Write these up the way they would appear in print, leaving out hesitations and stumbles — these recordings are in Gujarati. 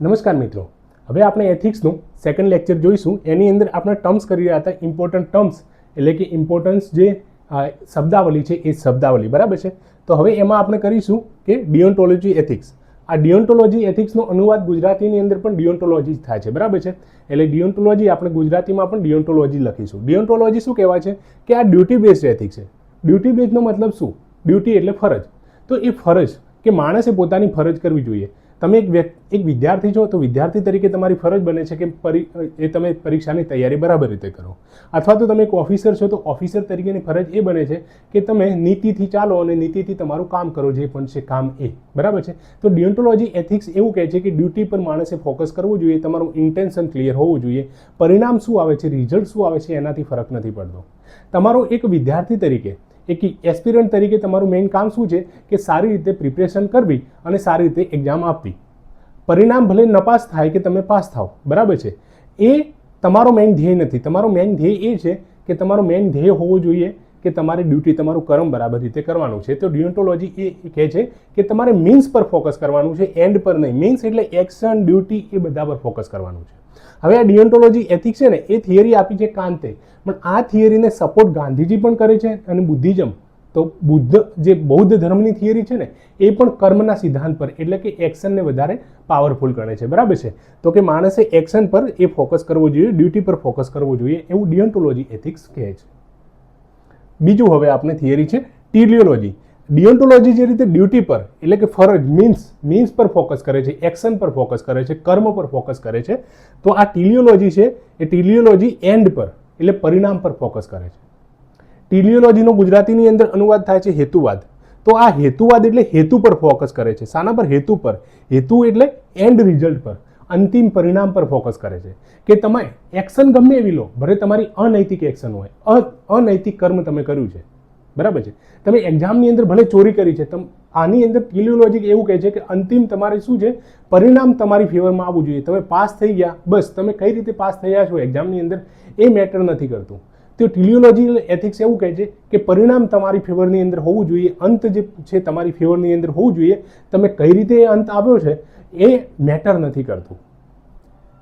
નમસ્કાર મિત્રો, હવે આપણે એથિક્સનું સેકન્ડ લેક્ચર જોઈશું. એની અંદર આપણે ટર્મ્સ કરી રહ્યા હતા, ઇમ્પોર્ટન્ટ ટર્મ્સ એટલે કે ઇમ્પોર્ટન્સ જે શબ્દાવલી છે એ શબ્દાવલી, બરાબર છે. તો હવે એમાં આપણે કરીશું કે ડિયોન્ટોલોજી એથિક્સ. આ ડિયોન્ટોલોજી એથિક્સનો અનુવાદ ગુજરાતીની અંદર પણ ડિયોન્ટોલોજી થાય છે, બરાબર છે. એટલે ડિયોન્ટોલોજી આપણે ગુજરાતીમાં પણ ડિયોન્ટોલોજી લખીશું. ડિયોન્ટોલોજી શું કહેવાય છે કે આ ડ્યુટી બેઝડ એથિક્સ છે. ડ્યુટી બેઝનો મતલબ શું? ડ્યુટી એટલે ફરજ. તો એ ફરજ કે માણસે પોતાની ફરજ કરવી જોઈએ. તમે એક વિદ્યાર્થી છો તો વિદ્યાર્થી તરીકે તમારી ફરજ બને છે કે તમે પરીક્ષાની તૈયારી બરાબર રીતે કરો. અથવા તો તમે એક ઓફિસર છો તો ઓફિસર તરીકેની ફરજ એ બને છે કે તમે નીતિથી ચાલો અને નીતિથી તમારું કામ કરો, જે પણ છે કામ એ, બરાબર છે. તો ડિયોન્ટોલોજી એથિક્સ એવું કહે છે કે ડ્યુટી પર માણસે ફોકસ કરવું જોઈએ, તમારું ઇન્ટેન્શન ક્લિયર હોવું જોઈએ. પરિણામ શું આવે છે, રિઝલ્ટ શું આવે છે એનાથી ફરક નથી પડતો. તમારો એક વિદ્યાર્થી તરીકે, એક એસ્પિરન્ટ તરીકે તમારું મેઇન કામ શું છે કે સારી રીતે પ્રિપરેશન કરવી અને સારી રીતે એક્ઝામ આપવી. પરિણામ ભલે નપાસ થાય કે તમે પાસ થાવ, બરાબર છે, એ તમારો મેઇન ધ્યેય નથી. તમારો મેઇન ધ્યેય એ છે કે તમારો મેઇન ધ્યેય હોવો જોઈએ કે તમારી ડ્યુટી, તમારું કર્મ બરાબર રીતે કરવાનું છે. તો ડિયોન્ટોલોજી એ કહે છે કે તમારે મીન્સ પર ફોકસ કરવાનું છે, એન્ડ પર નહીં. મીન્સ એટલે એક્શન, ડ્યુટી એ બધા પર ફોકસ કરવાનું છે. હવે આ ડિયોન્ટોલોજી એથિક્સ છે ને એ થિયરી આપી છે કાંતે, પણ આ થિયરીને સપોર્ટ ગાંધીજી પણ કરે છે અને બુદ્ધિઝમ. તો જે બૌદ્ધ ધર્મની થિયરી છે ને એ પણ કર્મના સિદ્ધાંત પર એટલે કે એક્શનને વધારે પાવરફુલ ગણે છે, બરાબર છે. તો કે માણસે એક્શન પર એ ફોકસ કરવો જોઈએ, ડ્યુટી પર ફોકસ કરવો જોઈએ, એવું ડિયોન્ટોલોજી એથિક્સ કહે છે. બીજું હવે આપણે થિયરી છે ટીલિયોલોજી. ડિયોન્ટોલોજી જે રીતે ડ્યુટી પર એટલે કે ફરજ, મીન્સ પર ફોકસ કરે છે, એક્શન પર ફોકસ કરે છે, કર્મ પર ફોકસ કરે છે, તો આ ટીલિયોલોજી છે એ ટીલિયોલોજી એન્ડ પર એટલે પરિણામ પર ફોકસ કરે છે. ટીલિયોલોજીનો ગુજરાતીની અંદર અનુવાદ થાય છે હેતુવાદ. તો આ હેતુવાદ એટલે હેતુ પર ફોકસ કરે છે. શાના પર? હેતુ પર. હેતુ એટલે એન્ડ રિઝલ્ટ પર, અંતિમ પરિણામ પર ફોકસ કરે છે. કે તમે એક્શન ગમે એવી લો, ભલે તમારી અનૈતિક એક્શન હોય, અનૈતિક કર્મ તમે કર્યું છે, બરાબર છે. તમે એક્ઝામની અંદર ભલે ચોરી કરી છે, આની અંદર ટીલિયોલોજી એવું કહે છે કે અંતિમ તમારે શું છે, પરિણામ તમારી ફેવરમાં આવવું જોઈએ. તમે પાસ થઈ ગયા, બસ તમે કઈ રીતે પાસ થયા છો એક્ઝામની અંદર એ મેટર નથી કરતું. તો ટીલિયોલોજી એથિક્સ એવું કહે છે કે પરિણામ તમારી ફેવરની અંદર હોવું જોઈએ, અંત જે છે તમારી ફેવરની અંદર હોવું જોઈએ. તમે કઈ રીતે એ અંત આવ્યો છે એ મેટર નથી કરતું.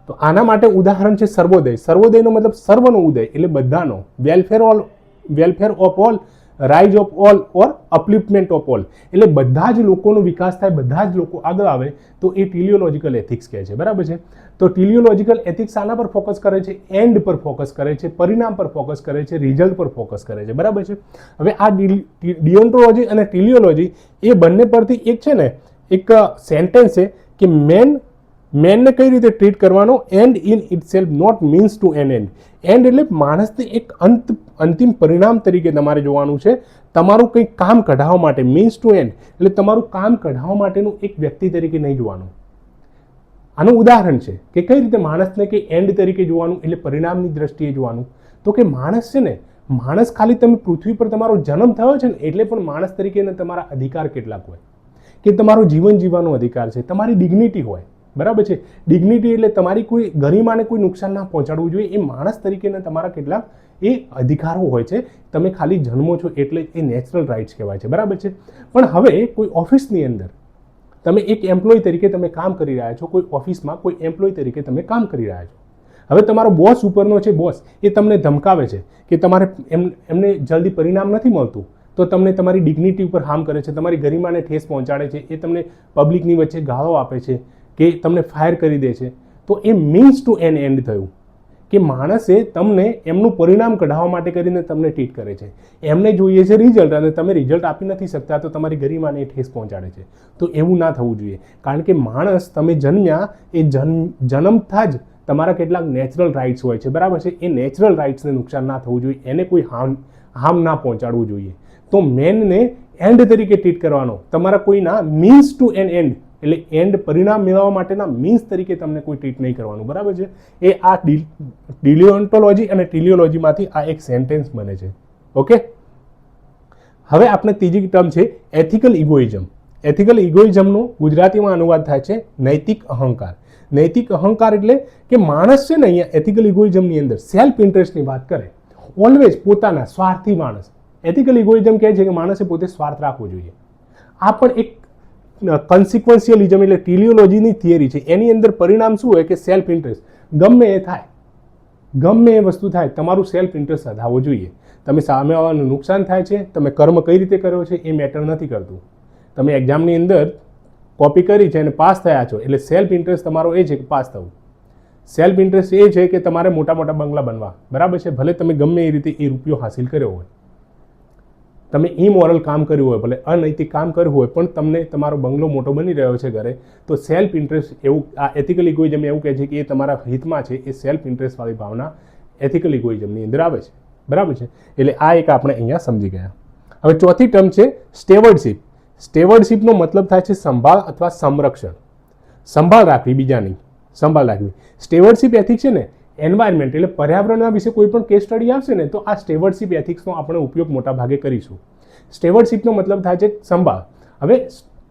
તો આના માટે ઉદાહરણ છે સર્વોદય. સર્વોદયનો મતલબ સર્વનો ઉદય એટલે બધાનો, welfare of all, rise of all or upliftment of all એટલે બધા જ લોકોનો વિકાસ થાય, બધા જ લોકો આગળ આવે, તો એ ટીલિયોલોજીકલ એથિક્સ કહે છે, બરાબર છે. તો ટીલિયોલોજીકલ એથિક્સ આના પર ફોકસ કરે છે, એન્ડ પર ફોકસ કરે છે, પરિણામ પર ફોકસ કરે છે, રિઝલ્ટ પર ફોકસ કરે છે, બરાબર છે. હવે આ ડિયોન્ટોલોજી અને ટીલિયોલોજી એ બંને પરથી એક છે ને એક સેન્ટેન્સ છે કે મેનને કઈ રીતે ટ્રીટ કરવાનો, and in itself not means to an end. And એટલે માણસને એક અંતિમ પરિણામ તરીકે તમારે જોવાનું છે. તમારું કંઈક કામ કઢાવવા માટે, મીન્સ ટુ એન્ડ એટલે તમારું કામ કઢાવવા માટેનું એક વ્યક્તિ તરીકે નહીં જોવાનું. આનું ઉદાહરણ છે કે કઈ રીતે માણસને કે એન્ડ તરીકે જોવાનું એટલે પરિણામની દ્રષ્ટિએ જોવાનું. તો કે માણસ છે ને, માણસ ખાલી તમે પૃથ્વી પર તમારો જન્મ થયો છે ને એટલે પણ માણસ તરીકે તમારા અધિકાર કેટલાક હોય કે તમારું જીવન જીવવાનો અધિકાર છે, તમારી ડિગ્નિટી હોય, બરાબર છે. ડિગ્નિટી એટલે તમારી કોઈ ગરિમાને કોઈ નુકસાન ના પહોંચાડવું જોઈએ, એ માણસ તરીકેના તમારા કેટલાક એ અધિકારો હોય છે. તમે ખાલી જન્મો છો એટલે એ નેચરલ રાઇટ્સ કહેવાય છે, બરાબર છે. પણ હવે કોઈ ઓફિસની અંદર તમે એક એમ્પ્લોય તરીકે તમે કામ કરી રહ્યા છો, કોઈ ઓફિસમાં કોઈ એમ્પ્લોય તરીકે તમે કામ કરી રહ્યા છો. હવે તમારો બોસ ઉપરનો છે, બોસ એ તમને ધમકાવે છે કે તમારે એમને જલ્દી પરિણામ નથી મળતું, તો તમને તમારી ડિગ્નિટી ઉપર હાર્મ કરે છે, તમારી ગરિમાને ઠેસ પહોંચાડે છે, એ તમને પબ્લિકની વચ્ચે ગાળો આપે છે કે તમને ફાયર કરી દે છે. તો એ મીન્સ ટુ એન એન્ડ થયું કે માણસે તમને એમનું પરિણામ કઢાવવા માટે કરીને તમને ટ્રીટ કરે છે. એમને જોઈએ છે રિઝલ્ટ અને તમે રિઝલ્ટ આપી નથી શકતા તો તમારી ગરિમાને ઠેસ પહોંચાડે છે. તો એવું ના થવું જોઈએ, કારણ કે માણસ તમે જન્મ્યા એ જન્મતા જ તમારા કેટલાક નેચરલ રાઇટ્સ હોય છે, બરાબર છે. એ નેચરલ રાઇટ્સને નુકસાન ના થવું જોઈએ, એને કોઈ હાર્મ ના પહોંચાડવું જોઈએ. તો મેનને એન્ડ તરીકે ટ્રીટ કરવાનો, તમારા કોઈના મીન્સ ટુ એન એન્ડ એટલે એન્ડ પરિણામ મેળવવા માટેના મીન્સ તરીકે તમને કોઈ ટ્રીટ નહીં કરવાનું, બરાબર છે. એ આ ડિયોન્ટોલોજી અને ટીલિયોલોજીમાંથી આ એક સેન્ટેન્સ બને છે. ઓકે, હવે આપણે ત્રીજી ટર્મ છે એથિકલ ઇગોઇઝમ. એથિકલ ઇગોઇઝમનો ગુજરાતીમાં અનુવાદ થાય છે નૈતિક અહંકાર. નૈતિક અહંકાર એટલે કે માણસ છે ને અહીંયા એથિકલ ઇગોઇઝમની અંદર સેલ્ફ ઇન્ટરેસ્ટની વાત કરે, ઓલવેઝ પોતાના સ્વાર્થી માણસ. એથિકલ ઇગોઇઝમ કહે છે કે માણસે પોતે સ્વાર્થ રાખવો જોઈએ. આ પણ એક કન્સિક્વન્શિયલિઝમ એટલે ટીલિયોલોજીની થિયરી છે. એની અંદર પરિણામ શું હોય કે સેલ્ફ ઇન્ટરેસ્ટ. ગમે એ થાય, ગમે એ વસ્તુ થાય, તમારું સેલ્ફ ઇન્ટરેસ્ટ સધાવવો જોઈએ. તમે સામેવાળાનું નુકસાન થાય છે, તમે કર્મ કઈ રીતે કર્યો છે એ મેટર નથી કરતું. તમે એક્ઝામની અંદર કોપી કરી છે અને પાસ થયા છો એટલે સેલ્ફ ઇન્ટરેસ્ટ તમારો એ છે કે પાસ થવું. સેલ્ફ ઇન્ટરેસ્ટ એ છે કે તમારે મોટા મોટા બંગલા બનવા, બરાબર છે. ભલે તમે ગમે એ રીતે એ રૂપિયો હાસિલ કર્યો હોય, તમે ઇમોરલ કામ કર્યું હોય, ભલે અનૈતિક કામ કર્યું હોય, પણ તમને તમારો બંગલો મોટો બની રહ્યો છે ઘરે, તો સેલ્ફ ઇન્ટરેસ્ટ એવું આ એથિકલ ઇગોઇઝમ એવું કહે છે કે એ તમારા હિતમાં છે. એ સેલ્ફ ઇન્ટરેસ્ટવાળી ભાવના એથિકલ ઇગોઇઝમની અંદર આવે છે, બરાબર છે. એટલે આ એક આપણે અહીંયા સમજી ગયા. હવે ચોથી ટર્મ છે સ્ટેવર્ડશિપ. સ્ટેવર્ડશિપનો મતલબ થાય છે સંભાળ અથવા સંરક્ષણ. સંભાળ રાખવી, બીજાની સંભાળ રાખવી. સ્ટેવર્ડશિપ એથિક્સ છે ને એન્વાયરમેન્ટ એટલે પર્યાવરણના વિશે કોઈ પણ કેસ સ્ટડી આવશે ને તો આ સ્ટેવર્ડશિપ એથિક્સનો આપણે ઉપયોગ મોટા ભાગે કરીશું. સ્ટેવર્ડશિપનો મતલબ થાય છે સંભાળ. હવે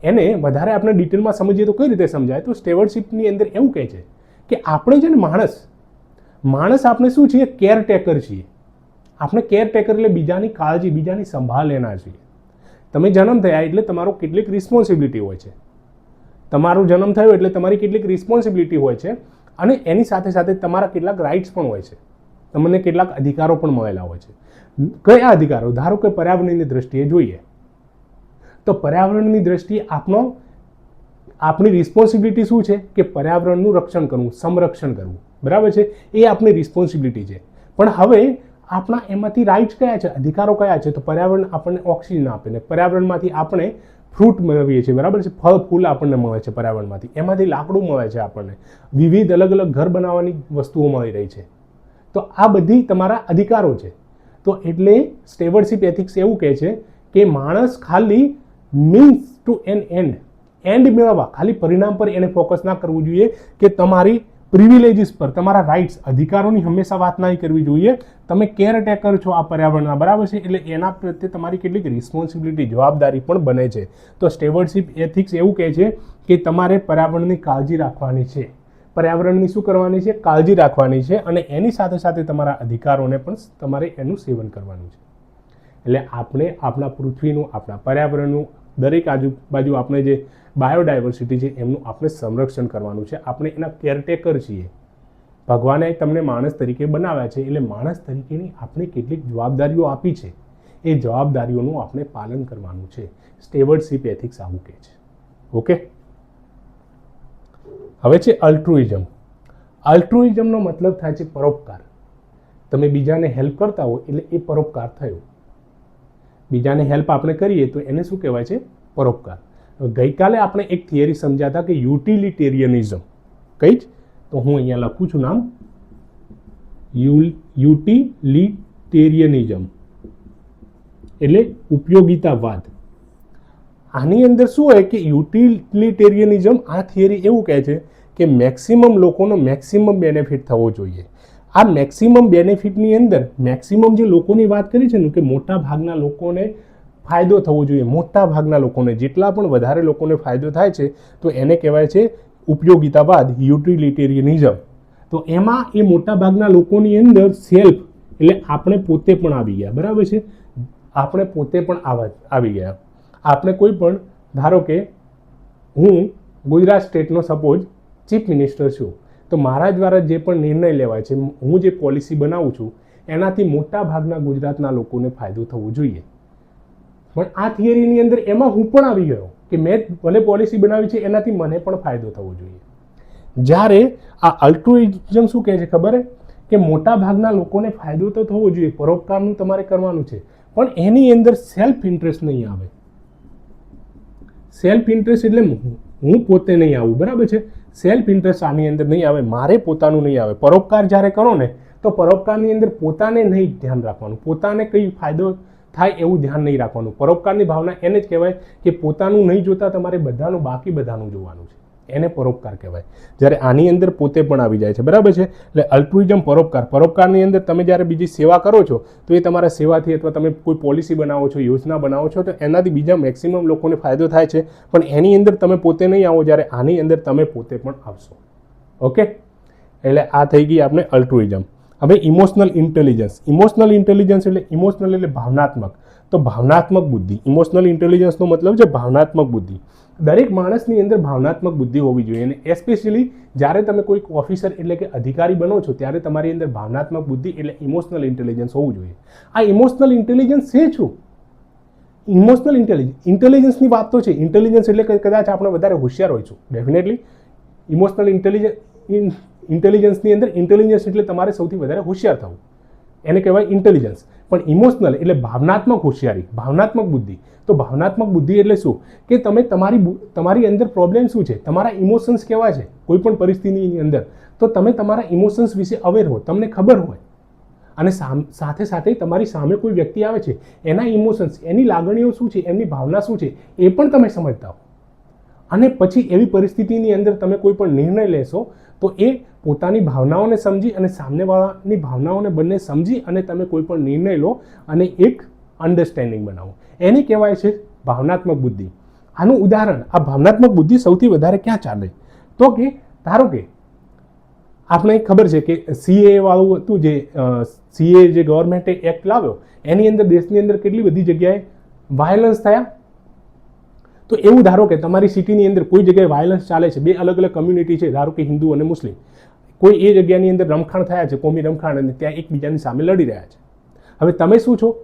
એને વધારે આપણે ડિટેલમાં સમજીએ તો કઈ રીતે સમજાય? તો સ્ટેવર્ડશિપની અંદર એવું કહે છે કે આપણે છે ને માણસ આપણે શું છીએ? કેરટેકર છીએ. આપણે કેરટેકર એટલે બીજાની કાળજી, બીજાની સંભાળ લેનાર છીએ. તમે જન્મ થયા એટલે તમારો કેટલીક રિસ્પોન્સિબિલિટી હોય છે. તમારો જન્મ થયો એટલે તમારી કેટલીક રિસ્પોન્સિબિલિટી હોય છે અને એની સાથે સાથે તમારા કેટલાક રાઇટ્સ પણ હોય છે. તમને કેટલાક અધિકારો પણ મળેલા હોય છે. કયા અધિકારો? ધારો કે પર્યાવરણની દ્રષ્ટિએ જોઈએ તો પર્યાવરણની દ્રષ્ટિએ આપણી રિસ્પોન્સિબિલિટી શું છે કે પર્યાવરણનું રક્ષણ કરવું, સંરક્ષણ કરવું, બરાબર છે. એ આપણી રિસ્પોન્સિબિલિટી છે. પણ હવે આપણા એમાંથી રાઇટ્સ કયા છે, અધિકારો કયા છે? તો પર્યાવરણ આપણને ઓક્સિજન આપે ને પર્યાવરણમાંથી આપણે ફ્રૂટ મેળવીએ છીએ, બરાબર છે. ફળ ફૂલ આપણને મળે છે પર્યાવરણમાંથી, એમાંથી લાકડું મળે છે આપણને, વિવિધ અલગ અલગ ઘર બનાવવાની વસ્તુઓ મળી રહી છે. તો આ બધી તમારા અધિકારો છે. તો એટલે સ્ટેવર્ડશિપ એથિક્સ એવું કહે છે કે માણસ ખાલી મીન્સ ટુ એન્ડ મેળવવા, ખાલી પરિણામ પર એને ફોકસ ના કરવું જોઈએ કે તમારી પ્રિવિલેજીસ પર, તમારા રાઇટ્સ, અધિકારોની હંમેશા વાત નહીં કરવી જોઈએ. તમે કેરટેકર છો આ પર્યાવરણના, બરાબર છે. એટલે એના પ્રત્યે તમારી કેટલીક રિસ્પોન્સિબિલિટી, જવાબદારી પણ બને છે. તો સ્ટેવર્ડશિપ એથિક્સ એવું કહે છે કે તમારે પર્યાવરણની કાળજી રાખવાની છે. પર્યાવરણની શું કરવાની છે? કાળજી રાખવાની છે. અને એની સાથે સાથે તમારા અધિકારોને પણ તમારે એનું સેવન કરવાનું છે. એટલે આપણે આપણા પૃથ્વીનું, આપણા પર્યાવરણનું, દરેક આજુબાજુ આપણે જે બાયોડાયવર્સિટી છે એમનું આપણે સંરક્ષણ કરવાનું છે. આપણે એના કેરટેકર છીએ. ભગવાને તમને માણસ તરીકે બનાવ્યા છે એટલે માણસ તરીકેની આપણે કેટલીક જવાબદારીઓ આપી છે. એ જવાબદારીઓનું આપણે પાલન કરવાનું છે. સ્ટેવર્ડશિપ એથિક્સ આવું કહે છે. ઓકે, હવે છે અલ્ટ્રુઇઝમ. અલ્ટ્રુઇઝમનો મતલબ થાય છે પરોપકાર. તમે બીજાને હેલ્પ કરતા હો એટલે એ પરોપકાર થયો. બીજાને હેલ્પ આપણે કરીએ તો એને શું કહેવાય છે? પરોપકાર. ગઈકાલે આપણે એક થિયરી સમજ્યા હતા કે યુટિલિટેરિયનિઝમ. કઈ જ? તો હું અહીંયા લખું છું નામ, યુટિલિટેરિયનિઝમ એટલે ઉપયોગિતાવાદ. આની અંદર શું હોય કે યુટિલિટેરિયનિઝમ, આ થિયરી એવું કહે છે કે મેક્સિમમ લોકોનો મેક્સિમમ બેનિફિટ થવો જોઈએ. આ મેક્સિમમ બેનિફિટની અંદર મેક્સિમમ જે લોકોની વાત કરી છે ને કે મોટા ભાગના લોકોને ફાયદો થવો જોઈએ. મોટા ભાગના લોકોને, જેટલા પણ વધારે લોકોને ફાયદો થાય છે તો એને કહેવાય છે ઉપયોગિતાવાદ, યુટિલિટેરિયનિઝમ. તો એમાં એ મોટા ભાગના લોકોની અંદર સેલ્ફ એટલે આપણે પોતે પણ આવી ગયા, બરાબર છે. આપણે પોતે પણ આવી ગયા. આપણે કોઈ પણ, ધારો કે હું ગુજરાત સ્ટેટનો સપોઝ ચીફ મિનિસ્ટર છું, તો મારા દ્વારા જે પણ નિર્ણય લેવાય છે, હું જે પોલિસી બનાવું છું એનાથી મોટા ભાગના ગુજરાતના લોકોને ફાયદો થવો જોઈએ. પણ આ થિયરીની અંદર એમાં હું પણ આવી ગયો કે મેં ભલે પોલિસી બનાવી છે એનાથી મને પણ ફાયદો થવો જોઈએ. જ્યારે આ અલ્ટ્રુઇઝમ શું કહે છે ખબર કે મોટા ભાગના લોકોને ફાયદો તો થવો જોઈએ, પરોપકારનું તમારે કરવાનું છે, પણ એની અંદર સેલ્ફ ઇન્ટરેસ્ટ નહીં આવે. સેલ્ફ ઇન્ટરેસ્ટ એટલે હું પોતે નહીં આવું, બરાબર છે. સેલ્ફ ઇન્ટરેસ્ટ આની અંદર નહીં આવે, મારે પોતાનું નહીં આવે. પરોપકાર જ્યારે કરો ને તો પરોપકારની અંદર પોતાને નહીં ધ્યાન રાખવાનું, પોતાને કંઈ ફાયદો થાય એવું ધ્યાન નહીં રાખવાનું. પરોપકારની ભાવના એને જ કહેવાય કે પોતાનું નહીં જોતા તમારે બધાનું, બાકી બધાનું જોવાનું છે. એને પરોપકાર કહેવાય. જ્યારે આની અંદર પોતે પણ આવી જાય છે, બરાબર છે. એટલે અલ્ટ્રુઇઝમ, પરોપકાર. પરોપકારની અંદર તમે જ્યારે બીજી સેવા કરો છો તો એ તમારા સેવાથી, અથવા તમે કોઈ પોલિસી બનાવો છો, યોજના બનાવો છો, તો એનાથી બીજા મેક્સિમમ લોકોને ફાયદો થાય છે. પણ એની અંદર તમે પોતે નહીં આવો, જ્યારે આની અંદર તમે પોતે પણ આવશો. ઓકે, એટલે આ થઈ ગઈ આપણે અલ્ટ્રુઇઝમ. હવે ઇમોશનલ ઇન્ટેલિજન્સ. ઇમોશનલ ઇન્ટેલિજન્સ એટલે ઇમોશનલ એટલે ભાવનાત્મક. તો ભાવનાત્મક બુદ્ધિ, ઇમોશનલ ઇન્ટેલિજન્સનો મતલબ છે ભાવનાત્મક બુદ્ધિ. દરેક માણસની અંદર ભાવનાત્મક બુદ્ધિ હોવી જોઈએ અને એસ્પેશિયલી જ્યારે તમે કોઈક ઓફિસર એટલે કે અધિકારી બનો છો ત્યારે તમારી અંદર ભાવનાત્મક બુદ્ધિ એટલે ઇમોશનલ ઇન્ટેલિજન્સ હોવું જોઈએ. આ ઇમોશનલ ઇન્ટેલિજન્સ છે શું? ઇમોશનલ ઇન્ટેલિજન્સની વાત તો છે. ઇન્ટેલિજન્સ એટલે કદાચ આપણે વધારે હોશિયાર હોઈશું ડેફિનેટલી. ઇમોશનલ ઇન્ટેલિજન્સની અંદર ઇન્ટેલિજન્સ એટલે તમારે સૌથી વધારે હોશિયાર થવું, એને કહેવાય ઇન્ટેલિજન્સ. પણ ઇમોશનલ એટલે ભાવનાત્મક હોશિયારી, ભાવનાત્મક બુદ્ધિ. તો ભાવનાત્મક બુદ્ધિ એટલે શું કે તમે તમારી અંદર પ્રોબ્લેમ શું છે, તમારા ઇમોશન્સ કેવા છે કોઈ પણ પરિસ્થિતિની અંદર, તો તમે તમારા ઇમોશન્સ વિશે અવેર હો, તમને ખબર હોય અને સાથે સાથે તમારી સામે કોઈ વ્યક્તિ આવે છે એના ઇમોશન્સ, એની લાગણીઓ શું છે, એમની ભાવના શું છે એ પણ તમે સમજતા હો અને પછી એવી પરિસ્થિતિની અંદર તમે કોઈ પણ નિર્ણય લેશો તો એ પોતાની ભાવનાઓને સમજી અને સામેવાળાની ભાવનાઓને બંને સમજી અને તમે કોઈ પણ નિર્ણય લો અને એક અન્ડરસ્ટેન્ડિંગ બનાવો, એને કહેવાય છે ભાવનાત્મક બુદ્ધિ. આનું ઉદાહરણ, આ ભાવનાત્મક બુદ્ધિ સૌથી વધારે ક્યાં ચાલે તો કે ધારો કે આપણે ખબર છે કે CA વાળું હતું, જે CA જે ગવર્મેન્ટે એક્ટ લાવ્યો એની અંદર દેશની અંદર કેટલી બધી જગ્યાએ વાયલન્સ થયા. તો એવું ધારો કે તમારી સિટીની અંદર કોઈ જગ્યાએ વાયલન્સ ચાલે છે, બે અલગ અલગ કમ્યુનિટી છે, ધારો કે હિન્દુ અને મુસ્લિમ, કોઈ એ જગ્યાની અંદર રમખાણ થયા છે, કોમી રમખાણ, અને ત્યાં એકબીજાની સામે લડી રહ્યા છે. હવે તમે શું છો,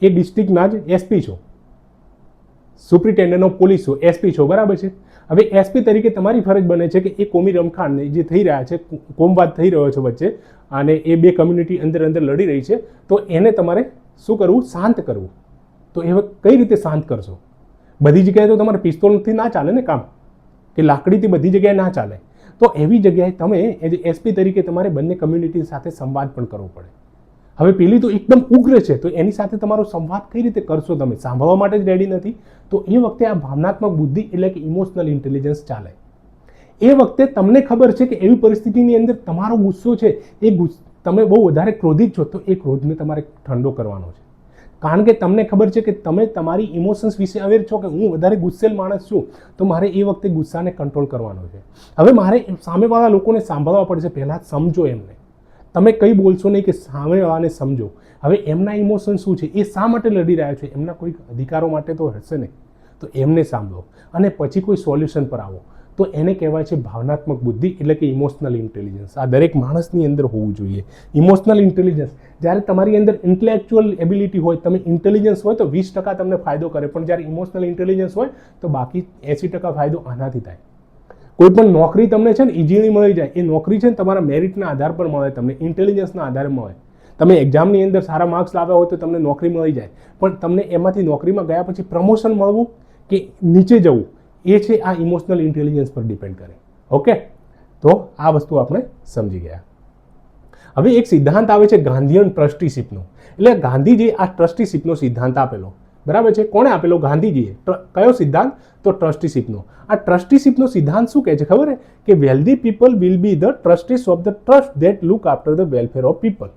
એ ડિસ્ટ્રિક્ટના જ SP છો, સુપ્રિન્ટેન્ડન્ટ ઓફ પોલીસ છો, SP છો, બરાબર છે. હવે SP તરીકે તમારી ફરજ બને છે કે એ કોમી રમખાણને જે થઈ રહ્યા છે, કોમવાદ થઈ રહ્યો છે વચ્ચે, અને એ બે કમ્યુનિટી અંદર લડી રહી છે, તો એને તમારે શું કરવું, શાંત કરવું. તો એ કઈ રીતે શાંત કરશો? બધી જગ્યાએ તો તમારે પિસ્તોલથી ના ચાલે ને કામ, કે લાકડીથી બધી જગ્યાએ ના ચાલે. તો એવી જગ્યાએ તમે એઝ SP તરીકે તમારે બંને કમ્યુનિટી સાથે સંવાદ પણ કરવો પડે. હવે પેલી તો એકદમ ઉગ્ર છે, તો એની સાથે તમારો સંવાદ કઈ રીતે કરશો? તમે સાંભળવા માટે જ રેડી નથી, તો એ વખતે આ ભાવનાત્મક બુદ્ધિ એટલે કે ઇમોશનલ ઇન્ટેલિજન્સ ચાલે. એ વખતે તમને ખબર છે કે એવી પરિસ્થિતિની અંદર તમારો ગુસ્સો છે, એ તમે બહુ વધારે ક્રોધિત છો, તો એ ક્રોધને તમારે ઠંડો કરવાનો છે. કારણ કે તમને ખબર છે કે તમે તમારી ઇમોશન્સ વિશે અવેર છો કે હું વધારે ગુસ્સેલ માણસ છું, તો મારે એ વખતે ગુસ્સાને કંટ્રોલ કરવાનો છે. હવે મારે સામેવાળા લોકોને સાંભળવા પડશે, પહેલાં સમજો એમને. તમે કંઈ બોલશો નહીં, કે સામેવાળાને સમજો. હવે એમના ઇમોશન શું છે, એ શા માટે લડી રહ્યા છે, એમના કોઈ અધિકારો માટે તો હશે નહીં, તો એમને સાંભળો અને પછી કોઈ સોલ્યુશન પર આવો. તો એને કહેવાય છે ભાવનાત્મક બુદ્ધિ એટલે કે ઇમોશનલ ઇન્ટેલિજન્સ. આ દરેક માણસની અંદર હોવું જોઈએ ઇમોશનલ ઇન્ટેલિજન્સ. જ્યારે તમારી અંદર ઇન્ટેલેક્ચ્યુઅલ એબિલિટી હોય, તમે ઇન્ટેલિજન્સ હોય તો 20% તમને ફાયદો કરે, પણ જ્યારે ઇમોશનલ ઇન્ટેલિજન્સ હોય તો બાકી 80% ફાયદો આનાથી થાય. કોઈ પણ નોકરી તમને છે ને ઇઝીલી મળી જાય, એ નોકરી છે ને તમારા મેરિટના આધાર પર મળે, તમને ઇન્ટેલિજન્સના આધારે મળે. તમે એક્ઝામની અંદર સારા માર્ક્સ લાવ્યા હોય તો તમને નોકરી મળી જાય, પણ તમને એમાંથી નોકરીમાં ગયા પછી પ્રમોશન મળવું કે નીચે જવું, એ છે આ ઇમોશનલ ઇન્ટેલિજન્સ પર ડિપેન્ડ કરે. ઓકે, તો આ વસ્તુ આપણે સમજી ગયા. હવે એક સિદ્ધાંત આવે છે ગાંધીયન ટ્રસ્ટીશીપનો. એટલે ગાંધીજી આ ટ્રસ્ટીશીપનો સિદ્ધાંત આપેલો, બરાબર છે. કોણે આપેલો? ગાંધીજીએ. કયો સિદ્ધાંત? તો ટ્રસ્ટીશીપનો. આ ટ્રસ્ટીશીપનો સિદ્ધાંત શું કહે છે ખબર છે? કે wealthy people will be the trustees of the trust that look after the welfare of people.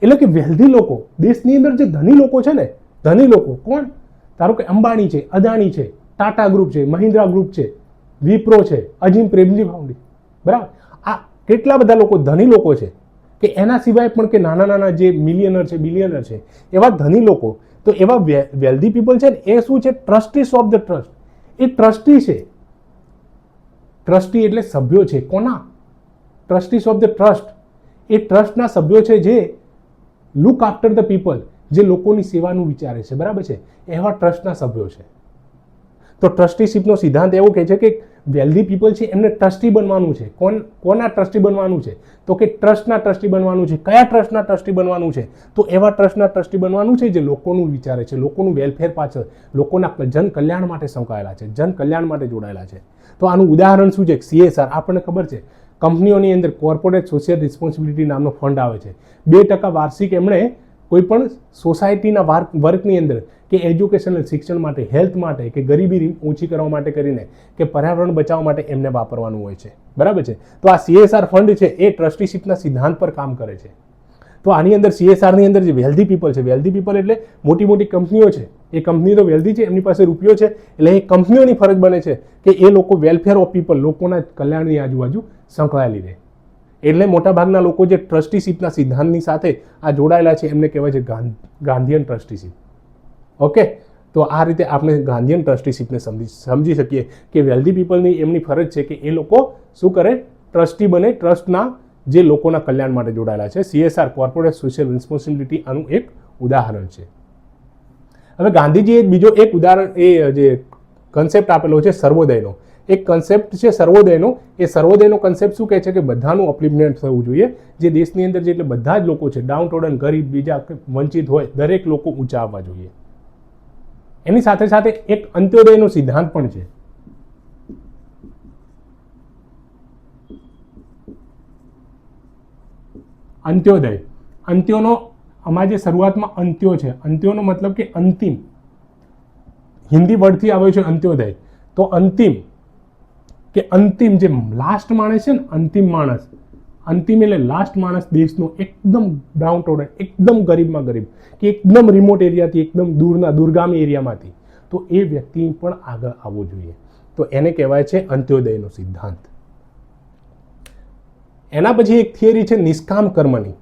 એટલે કે વેલ્ધી લોકો, દેશની અંદર જે ધની લોકો છે ને, ધની લોકો કોણ? ધારો કે અંબાણી છે, અદાણી છે, ટાટા ગ્રુપ છે, મહિન્દ્રા ગ્રુપ છે, વિપ્રો છે, અજીમ પ્રેમજી ફાઉન્ડેશન, બરાબર. આ કેટલા બધા લોકો ધની લોકો છે, કે એના સિવાય પણ કે નાના નાના જે મિલિયનર છે, બિલિયનર છે, એવા ધની લોકો. તો એવા વેલ્ધી પીપલ છે ને, એ શું છે? Trustees of the trust. એ ટ્રસ્ટી છે. ટ્રસ્ટી એટલે સભ્યો છે. કોના? Trustees of the trust. એ ટ્રસ્ટના સભ્યો છે જે લુક આફ્ટર ધ પીપલ, જે લોકોની સેવાનું વિચારે છે, બરાબર છે. એવા ટ્રસ્ટના સભ્યો છે. તો ટ્રસ્ટીશીપનો સિદ્ધાંત એવો કહે છે કે વેલ્ધી પીપલ છે એમને ટ્રસ્ટી બનવાનું છે. કોના ટ્રસ્ટી બનવાનું છે? તો કે ટ્રસ્ટના ટ્રસ્ટી બનવાનું છે. કયા ટ્રસ્ટના ટ્રસ્ટી બનવાનું છે? તો એવા ટ્રસ્ટના ટ્રસ્ટી બનવાનું છે જે લોકોનું વિચારે છે, લોકોનું વેલફેર પાછળ, લોકોના જન કલ્યાણ માટે સંકળાયેલા છે, જન કલ્યાણ માટે જોડાયેલા છે. તો આનું ઉદાહરણ શું છે? CSR. આપણને ખબર છે કંપનીઓની અંદર કોર્પોરેટ સોશિયલ રિસ્પોન્સિબિલિટી નામનો ફંડ આવે છે. 2% વાર્ષિક એમણે કોઈ પણ સોસાયટીના વર્કની અંદર કે એજ્યુકેશનલ શિક્ષણ માટે, હેલ્થ માટે, કે ગરીબી ઓછી કરવા માટે કરીને, કે પર્યાવરણ બચાવવા માટે એમને વાપરવાનું હોય છે, બરાબર છે. તો આ CSR ફંડ છે એ ટ્રસ્ટીશીપના સિદ્ધાંત પર કામ કરે છે. તો આની અંદર CSRની અંદર જે વેલ્ધી પીપલ છે, વેલ્ધી પીપલ એટલે મોટી મોટી કંપનીઓ છે, એ કંપની તો વેલ્ધી છે, એમની પાસે રૂપિયો છે, એટલે એ કંપનીઓની ફરજ બને છે કે એ લોકો વેલફેર ઓફ પીપલ, લોકોના કલ્યાણની આજુબાજુ સંકળાયેલી રહે. એટલે મોટાભાગના લોકો જે ટ્રસ્ટીશીપના સિદ્ધાંતની સાથે આ જોડાયેલા છે એમને કહેવાય છે ગાંધીયન ટ્રસ્ટીશીપ. ઓકે, તો આ રીતે આપણે ગાંધીયન ટ્રસ્ટીશીપને સમજી શકીએ કે વેલ્ધી પીપલની એમની ફરજ છે કે એ લોકો શું કરે, ટ્રસ્ટી બને, ટ્રસ્ટના જે લોકોના કલ્યાણ માટે જોડાયેલા છે. CSR કોર્પોરેટ સોશિયલ રિસ્પોન્સિબિલિટી આનું એક ઉદાહરણ છે. હવે ગાંધીજીએ બીજો એક ઉદાહરણ એ જે કન્સેપ્ટ આપેલો છે સર્વોદયનો, એક કન્સેપ્ટ છે સર્વોદયનો. એ સર્વોદયનો કન્સેપ્ટ શું કહે છે કે બધાનું અપલિફમેન્ટ થવું જોઈએ. જે દેશની અંદર જે એટલે બધા જ લોકો છે, ડાઉન ટોડન, ગરીબ, બીજા વંચિત હોય, દરેક લોકો ઊંચા આવવા જોઈએ. એની સાથે સાથે એક અંત્યોદયનો સિદ્ધાંત પણ છે. અંત્યોદય, અંત્યોનો અમારે જે શરૂઆતમાં અંત્યો છે, અંત્યોનો મતલબ કે અંતિમ, હિન્દી વર્ડથી આવ્યો છે અંત્યોદય. તો અંતિમ કે અંતિમ જે લાસ્ટ માણસ છે ને, અંતિમ માણસ, અંતિમ એટલે લાસ્ટ માણસ દેશનો, એકદમ ડાઉન ટોડન, એકદમ ગરીબમાં ગરીબ, કે એકદમ રિમોટ એરિયાથી, એકદમ દૂરના દુર્ગામી એરિયામાંથી, તો એ વ્યક્તિ પણ આગળ આવવો જોઈએ. તો એને કહેવાય છે અંત્યોદયનો સિદ્ધાંત. એના પછી એક થિયરી છે નિષ્કામ કર્મની.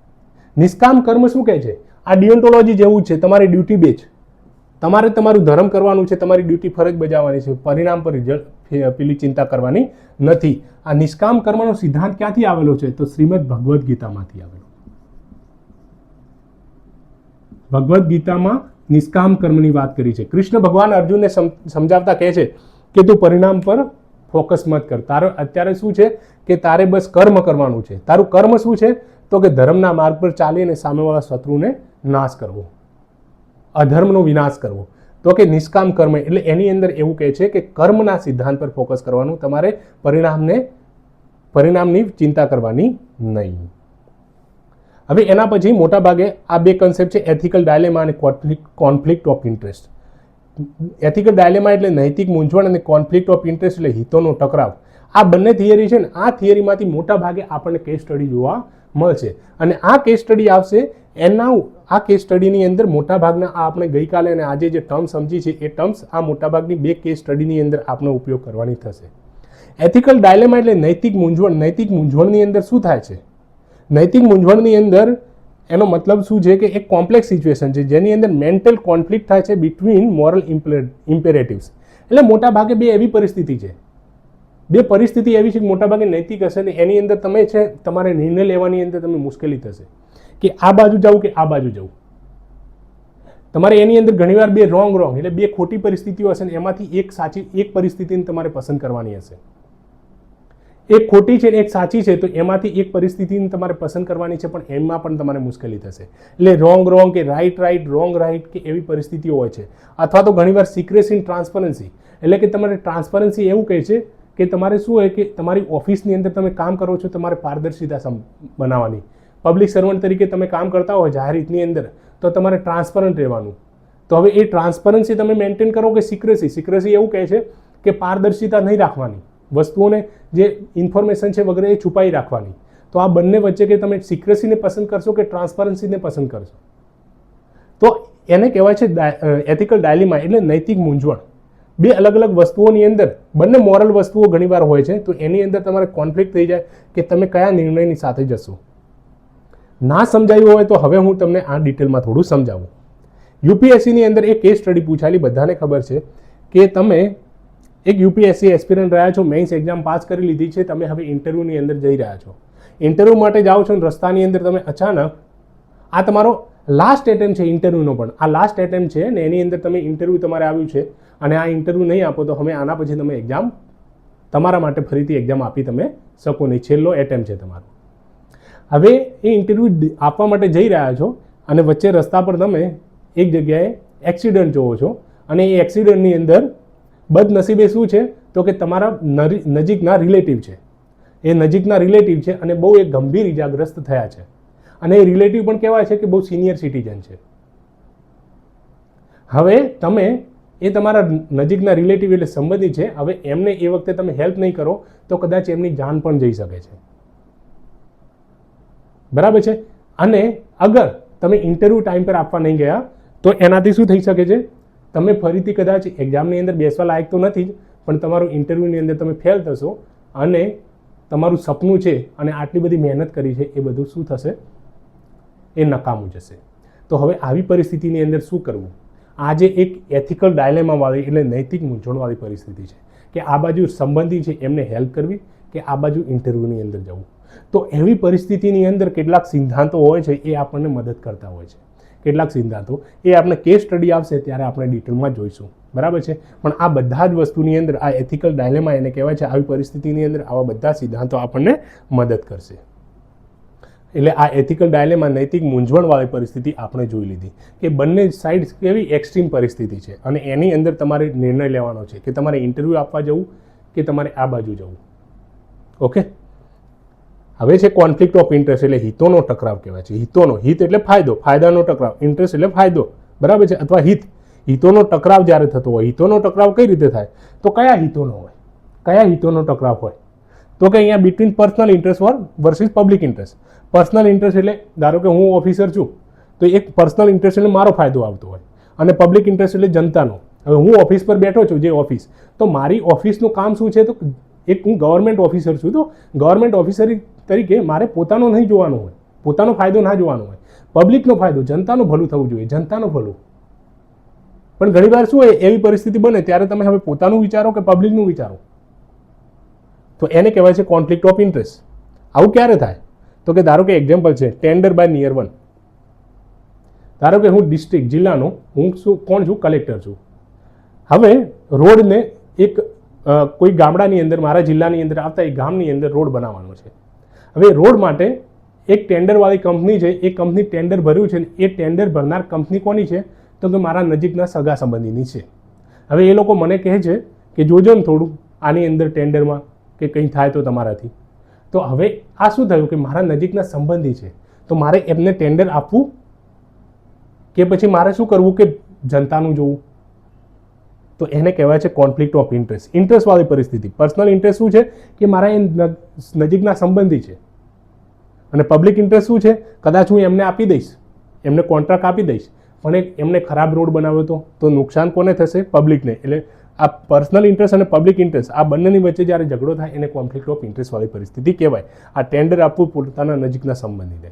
નિષ્કામ કર્મ શું કહે છે? આ ડિયોન્ટોલોજી જેવું છે, તમારી ડ્યુટી બેઝ, તમારે તમારું ધર્મ કરવાનું છે, તમારી ડ્યુટી ફરજ બજાવવાની છે, પરિણામ પર રિઝલ્ટ પેલી ચિંતા કરવાની નથી. આ નિષ્કામ કર્મનો સિદ્ધાંત ક્યાંથી આવેલો છે? તો શ્રીમદ ભગવદ્ ગીતામાંથી આવેલો. ભગવદ્ ગીતામાં નિષ્કામ કર્મની વાત કરી છે. કૃષ્ણ ભગવાન અર્જુનને સમજાવતા કહે છે કે તું પરિણામ પર ફોકસ મત કર. તારે અત્યારે શું છે કે તારે બસ કર્મ કરવાનું છે. તારું કર્મ શું છે? તો કે ધર્મના માર્ગ પર ચાલીને સામેવાળા શત્રુને નાશ કરવો, અધર્મનો વિનાશ કરવો. તો કે નિષ્કામ કર્મ એટલે એની અંદર એવું કહે છે કે કર્મના સિદ્ધાંત પર ફોકસ કરવાનું, તમારે પરિણામની ચિંતા કરવાની નહીં. હવે એના પછી મોટા ભાગે આ બે કન્સેપ્ટ છે, એથિકલ ડાયલેમા અને conflict of interest. Ethical dilemma એટલે નૈતિક મૂંઝવણ અને કોન્ફ્લિક્ટ ઓફ ઇન્ટરેસ્ટ એટલે હિતોનો ટકરાવ. આ બંને થિયરી છે ને, આ થિયરીમાંથી મોટા ભાગે આપણને કેસ સ્ટડી જોવા મળશે. અને આ કેસ સ્ટડી આવશે આ કેસ સ્ટડીની અંદર મોટાભાગના આપણે ગઈકાલે અને આજે જે ટર્મ સમજી છે એ ટર્મ્સ આ મોટાભાગની બે કેસ સ્ટડીની અંદર આપણે ઉપયોગ કરવાની થશે. એથિકલ ડાયલેમા એટલે નૈતિક મૂંઝવણ. નૈતિક મૂંઝવણની અંદર શું થાય છે? નૈતિક મૂંઝવણની અંદર એનો મતલબ શું છે કે એક કોમ્પ્લેક્સ સિચ્યુએશન છે જેની અંદર મેન્ટલ કોન્ફ્લિક્ટ થાય છે બિટવીન મોરલ ઇમ્પેરેટિવ્સ. એટલે મોટાભાગે બે એવી પરિસ્થિતિ છે, બે પરિસ્થિતિ એવી છે કે મોટાભાગે નૈતિક હશે ને એની અંદર તમે છે તમારે નિર્ણય લેવાની અંદર તમને મુશ્કેલી થશે કે આ બાજુ જવું કે આ બાજુ જવું. તમારે એની અંદર ઘણીવાર બે રોંગ એટલે બે ખોટી પરિસ્થિતિઓ હશે ને એમાંથી એક પરિસ્થિતિને તમારે પસંદ કરવાની હશે. એક ખોટી છે ને એક સાચી છે, તો એમાંથી એક પરિસ્થિતિને તમારે પસંદ કરવાની છે, પણ એમાં પણ તમારે મુશ્કેલી થશે. એટલે રોંગ કે રાઈટ રોંગ કે એવી પરિસ્થિતિઓ હોય છે. અથવા તો ઘણીવાર સિક્રેસી ઇન ટ્રાન્સપરન્સી એટલે કે તમારે ટ્રાન્સપરન્સી એવું કહે છે કે તમારે શું હોય કે તમારી ઓફિસની અંદર તમે કામ કરો છો, તમારે પારદર્શિતા બનાવવાની. પબ્લિક સર્વન્ટ તરીકે તમે કામ કરતા હોય જાહેર હિતની અંદર, તો તમારે ટ્રાન્સપરન્ટ રહેવાનું. તો હવે એ ટ્રાન્સપરન્સી તમે મેન્ટેન કરો કે સિક્રેસી એવું કહે છે કે પારદર્શિતા નહીં રાખવાની, વસ્તુઓને જે ઇન્ફોર્મેશન છે વગેરે એ છુપાઈ રાખવાની. તો આ બંને વચ્ચે કે તમે સિક્રેસીને પસંદ કરશો કે ટ્રાન્સપરન્સીને પસંદ કરશો, તો એને કહેવાય છે એથિકલ ડાયલેમા એટલે નૈતિક મૂંઝવણ. બે અલગ અલગ વસ્તુઓની અંદર બંને મોરલ વસ્તુઓ ઘણીવાર હોય છે, તો એની અંદર તમારે કોન્ફ્લિક્ટ થઈ જાય કે તમે કયા નિર્ણયની સાથે જશો. ના સમજાયું હોય તો હવે હું તમને આ ડિટેલમાં થોડું સમજાવું. યુપીએસસીની અંદર એક કેસ સ્ટડી પૂછાયેલી, બધાને ખબર છે કે તમે એક યુપીએસસી એસ્પિરન્ટ રહ્યા છો, મેઇન્સ એક્ઝામ પાસ કરી લીધી છે, તમે હવે ઇન્ટરવ્યૂની અંદર જઈ રહ્યા છો. ઇન્ટરવ્યૂ માટે જાઓ છો અને રસ્તાની અંદર તમે અચાનક આ તમારો લાસ્ટ એટેમ્પ છે ઇન્ટરવ્યૂનો, પણ આ લાસ્ટ એટેમ્પ છે ને એની અંદર તમે ઇન્ટરવ્યૂ તમારે આવ્યું છે અને આ ઇન્ટરવ્યૂ નહીં આપો તો હવે આના પછી તમે એક્ઝામ તમારા માટે ફરીથી એક્ઝામ આપી તમે શકો નહીં, છેલ્લો એટેમ્પ છે તમારો. હવે એ ઇન્ટરવ્યૂ આપવા માટે જઈ રહ્યા છો અને વચ્ચે રસ્તા પર તમે એક જગ્યાએ એક્સિડન્ટ જોવો છો અને એ એક્સિડન્ટની અંદર બદનસીબે શું છે તો કે તમારા નજીકના રિલેટિવ છે, એ નજીકના રિલેટિવ છે અને બહુ એક ગંભીર ઇજાગ્રસ્ત થયા છે. અને એ રિલેટિવ પણ કહેવાય છે કે બહુ સિનિયર સિટીઝન છે. હવે તમે એ તમારા નજીકના રિલેટિવ એટલે સંબંધી છે, હવે એમને એ વખતે તમે હેલ્પ નહીં કરો તો કદાચ એમની જાન પણ જઈ શકે છે. બરાબર છે. અને અગર તમે ઇન્ટરવ્યૂ ટાઈમ પર આપવા નહીં ગયા તો એનાથી શું થઈ શકે છે, તમે ફરીથી કદાચ એક્ઝામની અંદર બેસવા લાયક તો નથી જ, પણ તમારું ઇન્ટરવ્યૂની અંદર તમે ફેલ થશો અને તમારું સપનું છે અને આટલી બધી મહેનત કરી છે એ બધું શું થશે, એ નકામું જશે. તો હવે આવી પરિસ્થિતિની અંદર શું કરવું? આ જે એક એથિકલ ડાયલેમાવાળી એટલે નૈતિક મૂંઝવણવાળી પરિસ્થિતિ છે કે આ બાજુ સંબંધી છે એમને હેલ્પ કરવી કે આ બાજુ ઇન્ટરવ્યૂની અંદર જવું. તો એવી પરિસ્થિતિની અંદર કેટલાક સિદ્ધાંતો હોય છે એ આપણને મદદ કરતા હોય છે. કેટલાક સિદ્ધાંતો એ આપણે કેસ સ્ટડી આવશે ત્યારે આપણે ડિટેલમાં જોઈશું, બરાબર છે. પણ આ બધા જ વસ્તુની અંદર આ એથિકલ ડાયલેમા એને કહેવાય છે. આવી પરિસ્થિતિની અંદર આવા બધા સિદ્ધાંતો આપણને મદદ કરશે. એટલે આ એથિકલ ડાયલેમા નૈતિક મૂંઝવણવાળી પરિસ્થિતિ આપણે જોઈ લીધી કે બંને સાઈડ કેવી એક્સ્ટ્રીમ પરિસ્થિતિ છે અને એની અંદર તમારે નિર્ણય લેવાનો છે કે તમારે ઇન્ટરવ્યૂ આપવા જવું કે તમારે આ બાજુ જવું. ઓકે, હવે છે કોન્ફ્લિક્ટ ઓફ ઇન્ટરેસ્ટ એટલે હિતોનો ટકરાવ કહેવાય છે. હિત એટલે ફાયદો, ફાયદાનો ટકરાવ, ઇન્ટરેસ્ટ એટલે ફાયદો, બરાબર છે, અથવા હિતોનો ટકરાવ જ્યારે થતો હોય. હિતોનો ટકરાવ કઈ રીતે થાય? તો કયા હિતોનો હોય? કયા હિતોનો ટકરાવ હોય? તો કે અહીંયા between personal interest versus public interest. Personal interest એટલે ધારો કે હું ઓફિસર છું તો એક પર્સનલ ઇન્ટરેસ્ટ એટલે મારો ફાયદો આવતો હોય અને પબ્લિક ઇન્ટરેસ્ટ એટલે જનતાનો. હવે હું ઓફિસ પર બેઠો છું, જે ઓફિસ, તો મારી ઓફિસનું કામ શું છે? તો એક હું ગવર્મેન્ટ ઓફિસર છું, તો ગવર્મેન્ટ ઓફિસર તરીકે મારે પોતાનો નહીં જોવાનું હોય, પોતાનો ફાયદો ના જોવાનો હોય, પબ્લિકનો ફાયદો, જનતાનું ભલું થવું જોઈએ, જનતાનું ભલું. પણ ઘણીવાર શું હોય, એવી પરિસ્થિતિ બને ત્યારે તમે હવે પોતાનું વિચારો કે પબ્લિકનું વિચારો, તો એને કહેવાય છે કોન્ફ્લિક્ટ ઓફ ઇન્ટરેસ્ટ. આવું ક્યારે થાય? તો કે ધારો કે એક્ઝામ્પલ છે ટેન્ડર બાય નિયર વન. ધારો કે હું ડિસ્ટ્રિક્ટ જિલ્લાનો હું કોણ છું? કલેક્ટર છું. હવે રોડને એક કોઈ ગામડાની અંદર, મારા જિલ્લાની અંદર આવતા એક ગામની અંદર રોડ બનાવવાનો છે. હવે રોડ માટે એક ટેન્ડરવાળી કંપની છે, એ કંપની ટેન્ડર ભર્યું છે. એ ટેન્ડર ભરનાર કંપની કોની છે? તો કે મારા નજીકના સગા સંબંધીની છે. હવે એ લોકો મને કહે છે કે જોજો ને થોડું આની અંદર ટેન્ડરમાં કે કંઈ થાય તો તમારાથી. તો હવે આ શું થયું કે મારા નજીકના સંબંધી છે, તો મારે એમને ટેન્ડર આપવું કે પછી મારે શું કરવું કે જનતાનું જોવું? તો એને કહેવાય છે કોન્ફ્લિક્ટ ઓફ ઇન્ટરેસ્ટ. ઇન્ટરેસ્ટવાળી પરિસ્થિતિ. પર્સનલ ઇન્ટરેસ્ટ શું છે કે મારા એ નજીકના સંબંધી છે અને પબ્લિક ઇન્ટરેસ્ટ શું છે? કદાચ હું એમને આપી દઈશ, એમને કોન્ટ્રાક્ટ આપી દઈશ, પણ એમને ખરાબ રોડ બનાવ્યો તો નુકસાન કોને થશે? પબ્લિકને. એટલે આ પર્સનલ ઇન્ટરેસ્ટ અને પબ્લિક ઇન્ટરેસ્ટ આ બંનેની વચ્ચે જ્યારે ઝઘડો થાય એને કોન્ફ્લિક્ટ ઓફ ઇન્ટરેસ્ટવાળી પરિસ્થિતિ કહેવાય. આ ટેન્ડર આપવું પોતાના નજીકના સંબંધીને.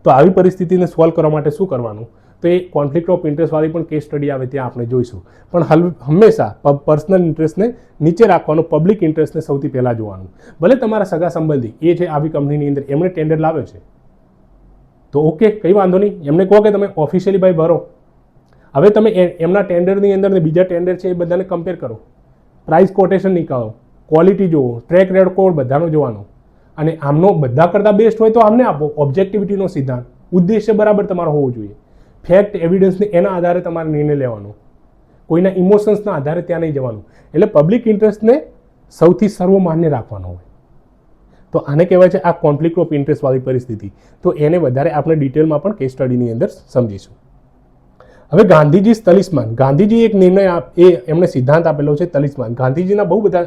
તો આવી પરિસ્થિતિને સોલ્વ કરવા માટે શું કરવાનું? તો એ કોન્ફ્લિક્ટ ઓફ ઇન્ટરેસ્ટવાળી પણ કેસ સ્ટડી આવે ત્યાં આપણે જોઈશું. પણ હંમેશા પર્સનલ ઇન્ટરેસ્ટને નીચે રાખવાનું, પબ્લિક ઇન્ટરેસ્ટને સૌથી પહેલાં જોવાનું. ભલે તમારા સગા સંબંધી એ છે આવી કંપનીની અંદર, એમણે ટેન્ડર લાવ્યો છે તો ઓકે, કંઈ વાંધો નહીં, એમને કહો કે તમે ઓફિશિયલી ભાઈ ભરો. હવે તમે એમના ટેન્ડરની અંદર ને બીજા ટેન્ડર છે એ બધાને કમ્પેર કરો, પ્રાઇસ કોટેશન નીકાળો, ક્વોલિટી જુઓ, ટ્રેક રેકોર્ડ બધાનો જોવાનો અને આમનો બધા કરતાં બેસ્ટ હોય તો આમને આપો. ઓબ્જેક્ટિવિટીનો સિદ્ધાંત, ઉદ્દેશ્ય બરાબર તમારો હોવો જોઈએ. ફેક્ટ એવિડન્સને એના આધારે તમારે નિર્ણય લેવાનો, કોઈના ઇમોશન્સના આધારે ત્યાં નહીં જવાનું. એટલે પબ્લિક ઇન્ટરેસ્ટને સૌથી સર્વમાન્ય રાખવાનો હોય. તો આને કહેવાય છે આ કોન્ફ્લિક્ટ ઓફ ઇન્ટરેસ્ટવાળી પરિસ્થિતિ. તો એને વધારે આપણે ડિટેલમાં પણ કેસ સ્ટડીની અંદર સમજીશું. હવે ગાંધીજી તલિસ્માન. ગાંધીજી એક નિર્ણય એમણે સિદ્ધાંત આપેલો છે તલિસ્માન. ગાંધીજીના બહુ બધા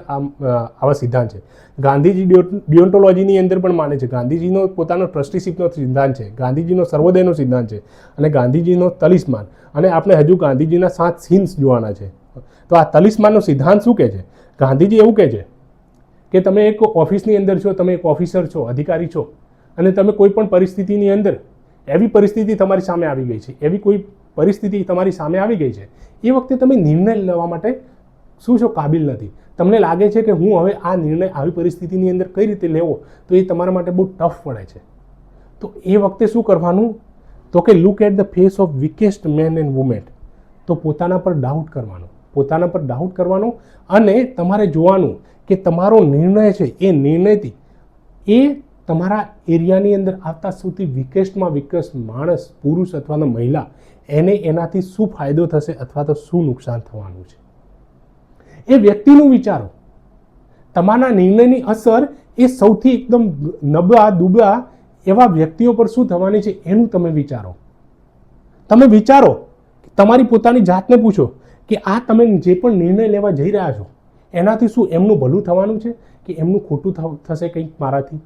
આવા સિદ્ધાંત છે. ગાંધીજી ડિયોન્ટોલોજીની અંદર પણ માને છે. ગાંધીજીનો પોતાનો ટ્રસ્ટીશીપનો સિદ્ધાંત છે, ગાંધીજીનો સર્વોદયનો સિદ્ધાંત છે અને ગાંધીજીનો તલિસ્માન. અને આપણે હજુ ગાંધીજીના 7 સિન્સ જોવાના છે. તો આ તલિસ્માનનો સિદ્ધાંત શું કહે છે? ગાંધીજી એવું કહે છે કે તમે એક ઓફિસની અંદર છો, તમે એક ઓફિસર છો, અધિકારી છો અને તમે કોઈ પણ પરિસ્થિતિની અંદર એવી પરિસ્થિતિ તમારી સામે આવી ગઈ છે, એવી કોઈ પરિસ્થિતિ તમારી સામે આવી ગઈ છે, એ વખતે તમે નિર્ણય લેવા માટે શું છો? કાબિલ નથી. તમને લાગે છે કે હું હવે આ નિર્ણય આવી પરિસ્થિતિની અંદર કઈ રીતે લેવો, તો એ તમારા માટે બહુ ટફ પડે છે. તો એ વખતે શું કરવાનું? તો કે look at the face of weakest man and women. તો પોતાના પર ડાઉટ કરવાનો, પોતાના પર ડાઉટ કરવાનો અને તમારે જોવાનું કે તમારો નિર્ણય છે એ નિર્ણયથી એ તમારા એરિયાની અંદર આવતા સૌથી વીકેસ્ટમાં વીકેસ્ટ માણસ, પુરુષ અથવા તો મહિલા, એને એનાથી શું ફાયદો થશે અથવા તો શું નુકસાન થવાનું છે એ વ્યક્તિનું વિચારો. તમારા નિર્ણયની અસર એ સૌથી એકદમ નબળા દુબળા એવા વ્યક્તિઓ પર શું થવાની છે એનું તમે વિચારો. તમે વિચારો, તમારી પોતાની જાતને પૂછો કે આ તમે જે પણ નિર્ણય લેવા જઈ રહ્યા છો એનાથી શું એમનું ભલું થવાનું છે કે એમનું ખોટું થશે કંઈક મારાથી?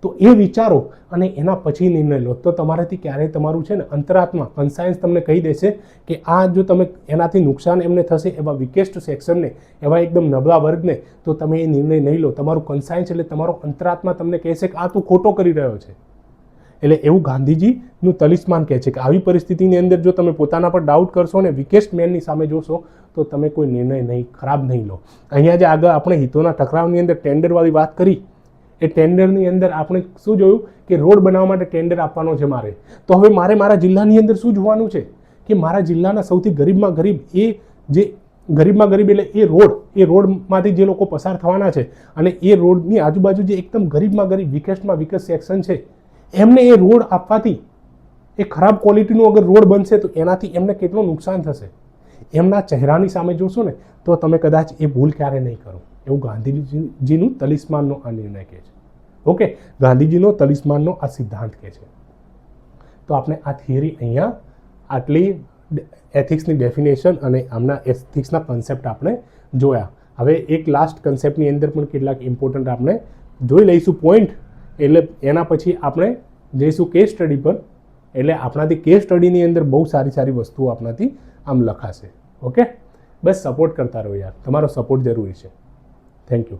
તો એ વિચારો અને એના પછી નિર્ણય લો. તો તમારાથી ક્યારેય તમારું છે ને અંતરાત્મા, કન્સાયન્સ તમને કહી દેશે કે આ જો તમે એનાથી નુકસાન એમને થશે એવા વીકેસ્ટ સેક્શનને, એવા એકદમ નબળા વર્ગને, તો તમે એ નિર્ણય નહીં લો. તમારું કન્સાયન્સ એટલે તમારો અંતરાત્મા તમને કહેશે કે આ તું ખોટો કરી રહ્યો છે. એટલે એવું ગાંધીજીનું તલિસ્માન કહે છે કે આવી પરિસ્થિતિની અંદર જો તમે પોતાના પર ડાઉટ કરશો અને વીકેસ્ટ મેનની સામે જોશો તો તમે કોઈ નિર્ણય નહીં ખરાબ નહીં લો. અહીંયા જે આગળ આપણે હિતોના ટકરાવની અંદર ટેન્ડરવાળી વાત કરી, એ ટેન્ડરની અંદર આપણે શું જોયું કે રોડ બનાવવા માટે ટેન્ડર આપવાનો છે મારે. તો હવે મારે મારા જિલ્લાની અંદર શું જોવાનું છે કે મારા જિલ્લાના સૌથી ગરીબમાં ગરીબ એ જે ગરીબમાં ગરીબ એટલે એ રોડમાંથી જે લોકો પસાર થવાના છે અને એ રોડની આજુબાજુ જે એકદમ ગરીબમાં ગરીબ વીકેસ્ટમાં વીકેસ્ટ સેક્શન છે એમને એ રોડ આપવાથી એ ખરાબ ક્વોલિટીનું અગર રોડ બનશે તો એનાથી એમને કેટલું નુકસાન થશે એમના ચહેરાની સામે જોશો ને તો તમે કદાચ એ ભૂલ ક્યારે નહીં કરો. એવું ગાંધીજીનું તલિસ્માનનો આ નિર્ણય કહે છે. ઓકે, ગાંધીજીનો તલિસ્માનનો આ સિદ્ધાંત કહે છે. તો આપણે આ થિયરી અહીંયા આટલી એથિક્સની ડેફિનેશન અને આમના એથિક્સના કન્સેપ્ટ આપણે જોયા. હવે એક લાસ્ટ કન્સેપ્ટની અંદર પણ કેટલાક ઇમ્પોર્ટન્ટ આપણે જોઈ લઈશું પોઈન્ટ. એટલે એના પછી આપણે જઈશું કેસ સ્ટડી પર. એટલે આપણાથી કેસ સ્ટડીની અંદર બહુ સારી સારી વસ્તુઓ આપણાથી આમ લખાશે. ઓકે, બસ સપોર્ટ કરતા રહો યાર, તમારો સપોર્ટ જરૂરી છે. Thank you.